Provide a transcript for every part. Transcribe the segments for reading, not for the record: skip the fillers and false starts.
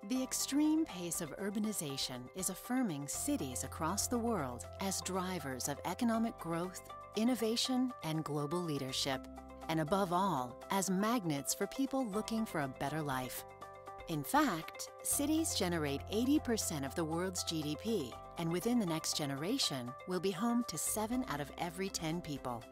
The extreme pace of urbanization is affirming cities across the world as drivers of economic growth, innovation, and global leadership, and above all, as magnets for people looking for a better life. In fact, cities generate 80% of the world's GDP, and within the next generation will be home to 7 out of every 10 people.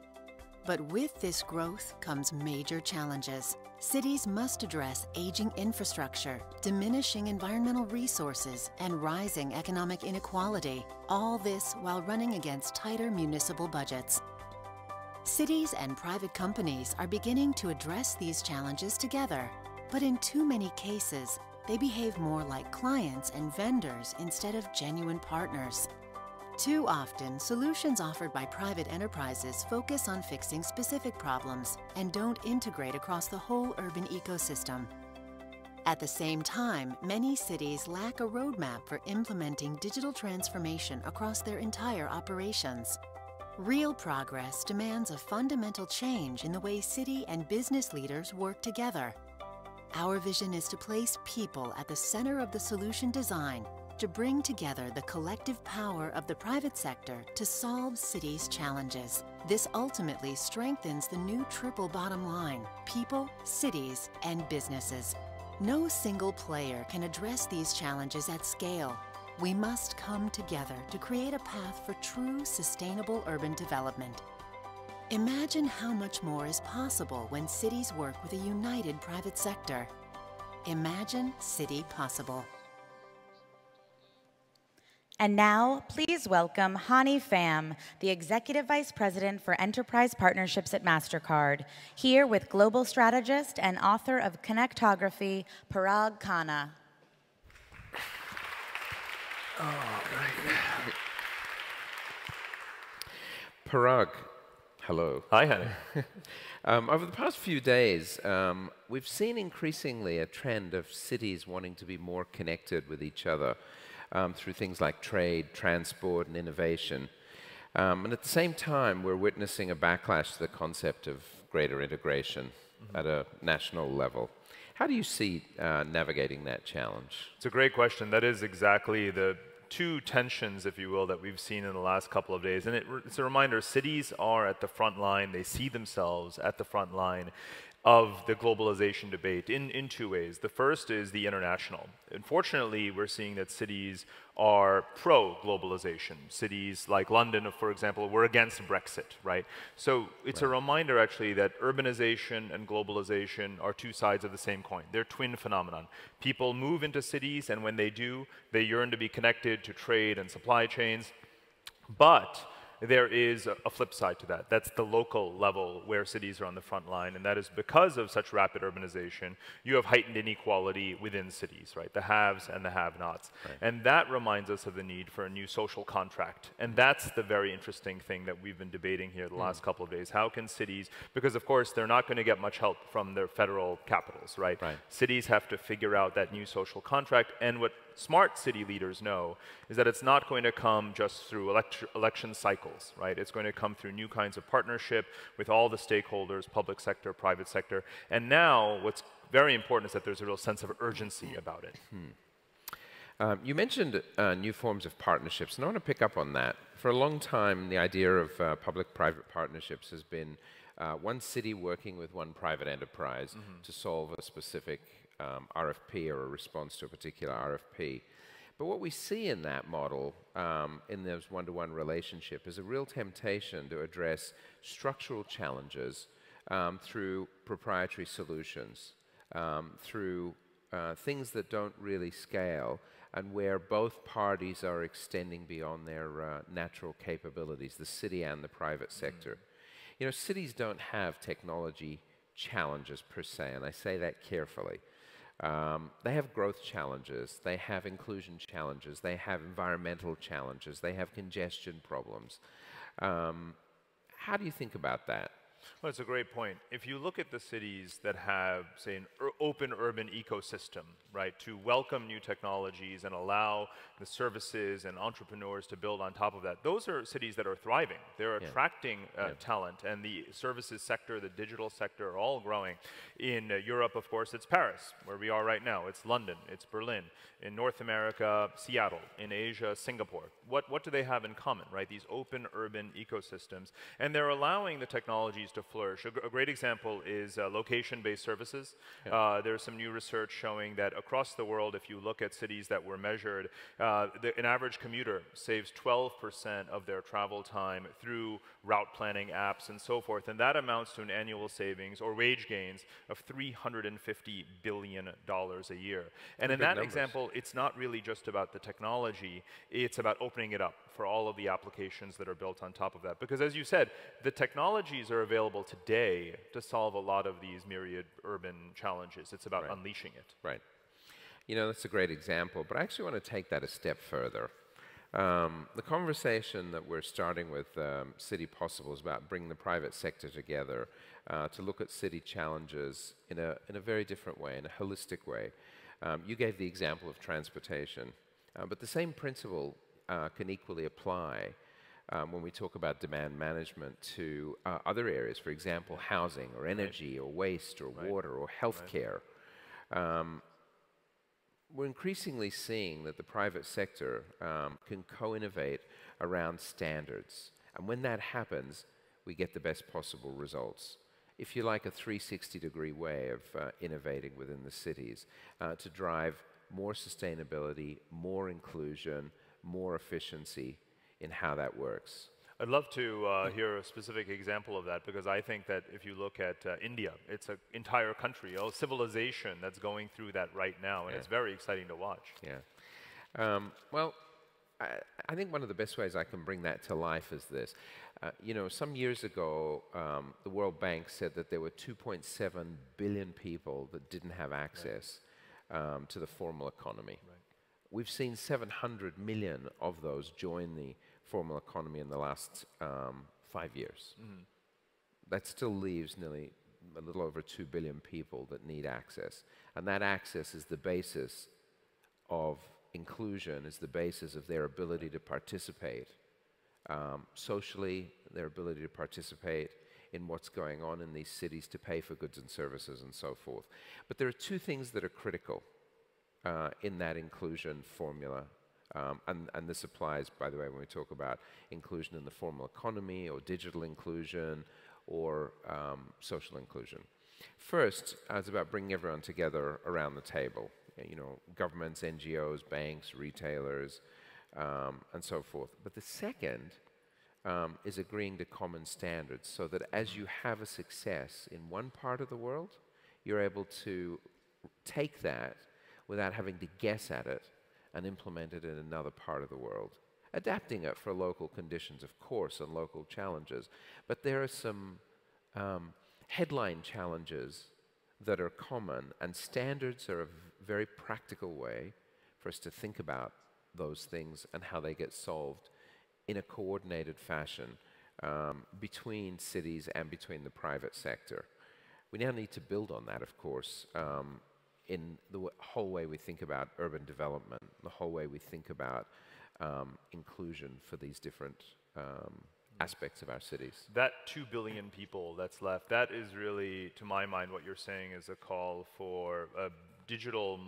But with this growth comes major challenges. Cities must address aging infrastructure, diminishing environmental resources, and rising economic inequality, all this while running against tighter municipal budgets. Cities and private companies are beginning to address these challenges together, but in too many cases, they behave more like clients and vendors instead of genuine partners. Too often, solutions offered by private enterprises focus on fixing specific problems and don't integrate across the whole urban ecosystem. At the same time, many cities lack a roadmap for implementing digital transformation across their entire operations. Real progress demands a fundamental change in the way city and business leaders work together. Our vision is to place people at the center of the solution design, to bring together the collective power of the private sector to solve cities' challenges. This ultimately strengthens the new triple bottom line: people, cities, and businesses. No single player can address these challenges at scale. We must come together to create a path for true sustainable urban development. Imagine how much more is possible when cities work with a united private sector. Imagine City Possible. And now, please welcome Hany, the Executive Vice President for Enterprise Partnerships at Mastercard, here with global strategist and author of Connectography, Parag Khanna. Parag, hello. Hi, Hany. Over the past few days, we've seen increasingly a trend of cities wanting to be more connected with each other through things like trade, transport, and innovation. And at the same time, we're witnessing a backlash to the concept of greater integration at a national level. How do you see navigating that challenge? It's a great question. That is exactly the two tensions, if you will, that we've seen in the last couple of days. And it's a reminder, cities are at the front line. They see themselves at the front line of the globalization debate in two ways. The first is the international. Unfortunately, we're seeing that cities are pro-globalization. Cities like London, for example, were against Brexit, right? So it's a reminder, actually, that urbanization and globalization are two sides of the same coin. They're twin phenomenon. People move into cities, and when they do, they yearn to be connected to trade and supply chains. But there is a flip side to that. That's the local level where cities are on the front line, and that is because of such rapid urbanization, you have heightened inequality within cities, right? The haves and the have-nots. Right. And that reminds us of the need for a new social contract. And that's the very interesting thing that we've been debating here the last couple of days. How can cities, because of course they're not going to get much help from their federal capitals, right? Cities have to figure out that new social contract, and what smart city leaders know is that it's not going to come just through election cycles, right? It's going to come through new kinds of partnership with all the stakeholders, public sector, private sector. And now what's very important is that there's a real sense of urgency about it. You mentioned new forms of partnerships, and I want to pick up on that. For a long time, the idea of public-private partnerships has been one city working with one private enterprise to solve a specific RFP or a response to a particular RFP. But what we see in that model, in those one-to-one relationship, is a real temptation to address structural challenges through proprietary solutions, through things that don't really scale, and where both parties are extending beyond their natural capabilities, the city and the private sector. You know, cities don't have technology challenges per se, and I say that carefully. They have growth challenges, they have inclusion challenges, they have environmental challenges, they have congestion problems. How do you think about that? Well, it's a great point. If you look at the cities that have, say, an open urban ecosystem, right, to welcome new technologies and allow the services and entrepreneurs to build on top of that, those are cities that are thriving. They're attracting talent, and the services sector, the digital sector are all growing. In Europe, of course, it's Paris, where we are right now. It's London, it's Berlin. In North America, Seattle. In Asia, Singapore. What do they have in common, right? These open urban ecosystems. And they're allowing the technologies to flourish. A great example is location-based services. There's some new research showing that across the world, if you look at cities that were measured, an average commuter saves 12% of their travel time through route planning apps and so forth. And that amounts to an annual savings or wage gains of $350 billion a year. And in that example, it's not really just about the technology, it's about opening it up for all of the applications that are built on top of that. Because as you said, the technologies are available today to solve a lot of these myriad urban challenges. It's about unleashing it. Right. You know, that's a great example, but I actually want to take that a step further. The conversation that we're starting with City Possible is about bringing the private sector together to look at city challenges in a very different way, in a holistic way. You gave the example of transportation, but the same principle can equally apply when we talk about demand management to other areas, for example, housing or energy or waste or water or healthcare. We're increasingly seeing that the private sector can co-innovate around standards. And when that happens, we get the best possible results. If you like, a 360-degree way of innovating within the cities to drive more sustainability, more inclusion, more efficiency in how that works. I'd love to hear a specific example of that, because I think that if you look at India, it's an entire country, a civilization that's going through that right now, and it's very exciting to watch. Yeah. Well, I think one of the best ways I can bring that to life is this. You know, some years ago, the World Bank said that there were 2.7 billion people that didn't have access to the formal economy. We've seen 700 million of those join the formal economy in the last 5 years. That still leaves nearly a little over 2 billion people that need access. And that access is the basis of inclusion, is the basis of their ability to participate socially, their ability to participate in what's going on in these cities, to pay for goods and services and so forth. But there are two things that are critical in that inclusion formula. And this applies, by the way, when we talk about inclusion in the formal economy or digital inclusion or social inclusion. First, it's about bringing everyone together around the table. You know, governments, NGOs, banks, retailers, and so forth. But the second is agreeing to common standards, so that as you have a success in one part of the world, you're able to take that without having to guess at it and implement it in another part of the world. Adapting it for local conditions, of course, and local challenges. But there are some headline challenges that are common, and standards are a very practical way for us to think about those things and how they get solved in a coordinated fashion between cities and between the private sector. We now need to build on that, of course, in the whole way we think about urban development, the whole way we think about inclusion for these different aspects of our cities. That 2 billion people that's left, that is really, to my mind, what you're saying is a call for a digital,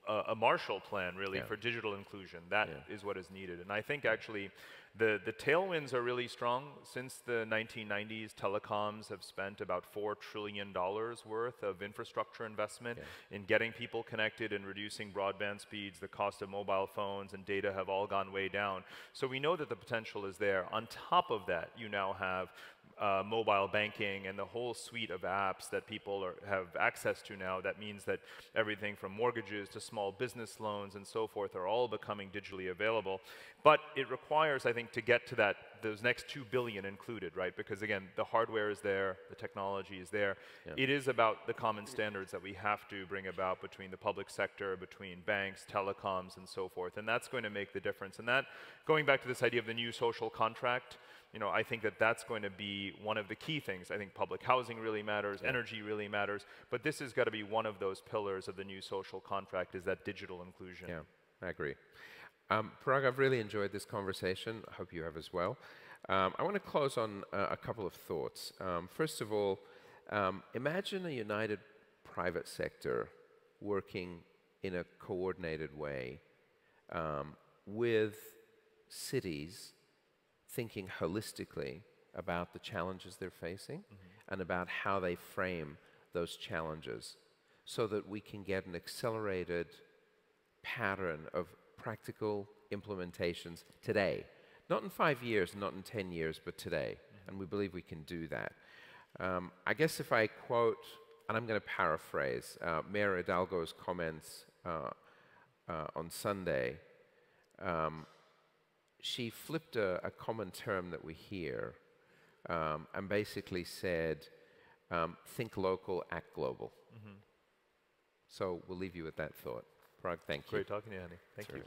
a Marshall Plan, really, for digital inclusion. That is what is needed. And I think, actually, the tailwinds are really strong. Since the 1990s, telecoms have spent about $4 trillion worth of infrastructure investment in getting people connected and reducing broadband speeds. The cost of mobile phones and data have all gone way down. So we know that the potential is there. On top of that, you now have mobile banking and the whole suite of apps that people have access to now. That means that everything from mortgages to small business loans and so forth are all becoming digitally available. But it requires, I think, to get to those next 2 billion included, right? Because again, the hardware is there, the technology is there. It is about the common standards that we have to bring about between the public sector, between banks, telecoms, and so forth. And that's going to make the difference. And that, going back to this idea of the new social contract, I think that that's going to be one of the key things. I think public housing really matters, energy really matters, but this has got to be one of those pillars of the new social contract, is that digital inclusion. Yeah, I agree. Parag, I've really enjoyed this conversation. I hope you have as well. I want to close on a couple of thoughts. First of all, imagine a united private sector working in a coordinated way with cities thinking holistically about the challenges they're facing and about how they frame those challenges so that we can get an accelerated pattern of practical implementations today. Not in 5 years, not in 10 years, but today. And we believe we can do that. I guess if I quote, and I'm going to paraphrase, Mayor Hidalgo's comments on Sunday, she flipped a common term that we hear and basically said, think local, act global. So we'll leave you with that thought. Parag, thank you. Great talking to you, Hany. Thank you.